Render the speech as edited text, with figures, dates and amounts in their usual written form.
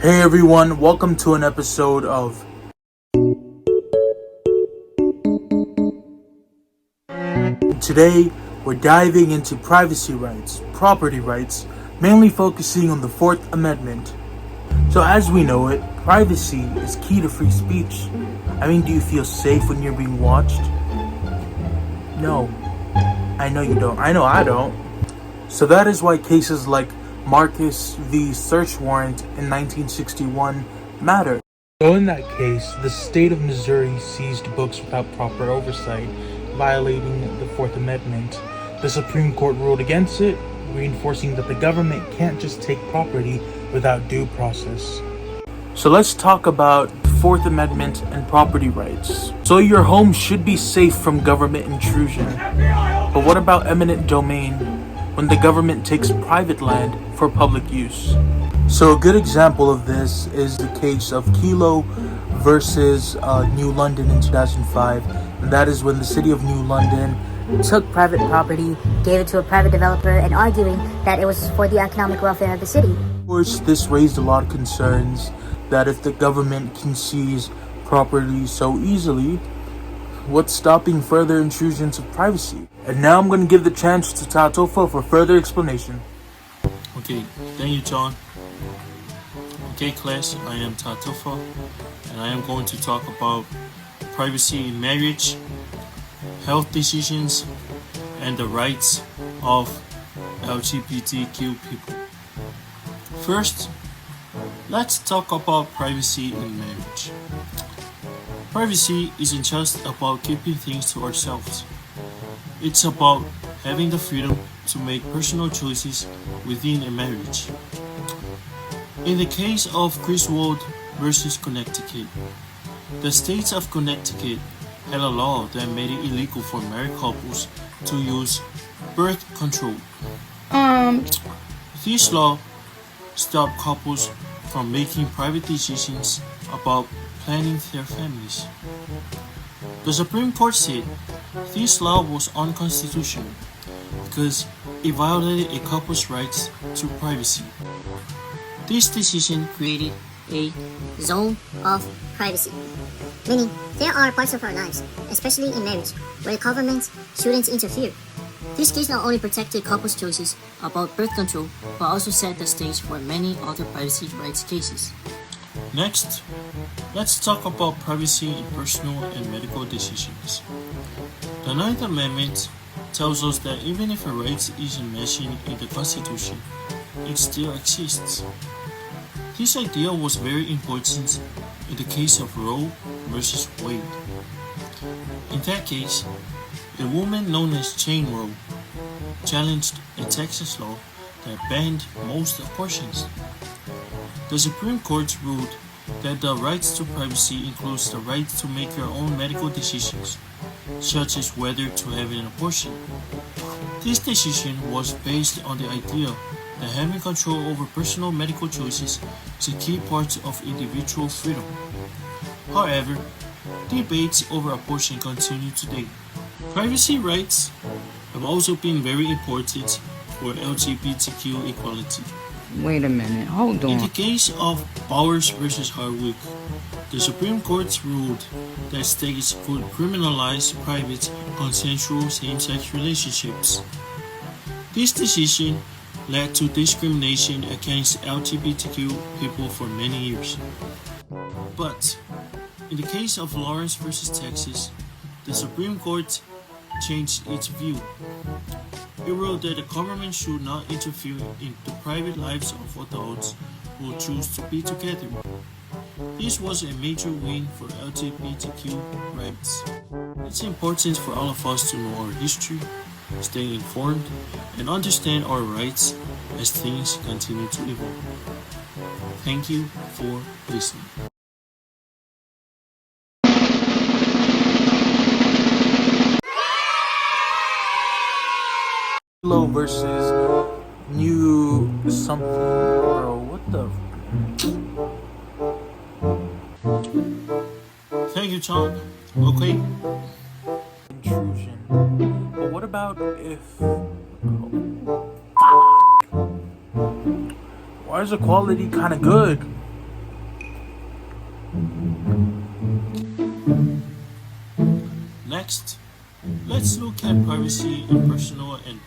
Hey everyone, welcome to an episode of Today we're diving into privacy rights, property rights, mainly focusing on the Fourth Amendment. So as we know it, privacy is key to free speech. Do you feel safe when you're being watched? No. I know you don't. I know I don't. So that is why cases like Marcus v. Search Warrant in 1961 matter. So in that case, the state of Missouri seized books without proper oversight, violating the Fourth Amendment. The Supreme Court ruled against it, reinforcing that the government can't just take property without due process. So let's talk about the Fourth Amendment and property rights. So your home should be safe from government intrusion. But what about eminent domain, when the government takes private land for public use? So a good example of this is the case of Kelo versus New London in 2005. And that is when the city of New London took private property, gave it to a private developer, and arguing that it was for the economic welfare of the city. Of course, this raised a lot of concerns that if the government can seize property so easily, what's stopping further intrusions of privacy? And now I'm going to give the chance to Tatofa for further explanation. Okay, thank you, John. Okay, class, I am Tatofa, and I am going to talk about privacy in marriage, health decisions, and the rights of LGBTQ people. First, let's talk about privacy in marriage. Privacy isn't just about keeping things to ourselves. It's about having the freedom to make personal choices within a marriage. In the case of Griswold versus Connecticut, the state of Connecticut had a law that made it illegal for married couples to use birth control. This law stopped couples from making private decisions about planning their families. The Supreme Court said this law was unconstitutional because it violated a couple's rights to privacy. This decision created a zone of privacy, meaning there are parts of our lives, especially in marriage, where the government shouldn't interfere. This case not only protected couples' choices about birth control, but also set the stage for many other privacy rights cases. Next, let's talk about privacy in personal and medical decisions. The Ninth Amendment tells us that even if a right isn't mentioned in the Constitution, it still exists. This idea was very important in the case of Roe versus Wade. In that case, a woman known as Jane Roe challenged a Texas law that banned most abortions. The Supreme Court ruled that the right to privacy includes the right to make your own medical decisions, such as whether to have an abortion. This decision was based on the idea that having control over personal medical choices is a key part of individual freedom. However, debates over abortion continue today. Privacy rights have also been very important for LGBTQ equality. Wait a minute, hold In the on. case of Bowers versus Hardwick, the Supreme Court ruled that states could criminalize private, consensual same-sex relationships. This decision led to discrimination against LGBTQ people for many years. But in the case of Lawrence versus Texas, the Supreme Court changed its view. It ruled that the government should not interfere in the private lives of adults who choose to be together. This was a major win for LGBTQ rights. It's important for all of us to know our history, stay informed, and understand our rights as things continue to evolve. Thank you for listening. Kelo versus New something, bro. What the? Thank you, John. Okay. Intrusion. But what about if? Why is the quality kind of good? Next, let's look at privacy in personal and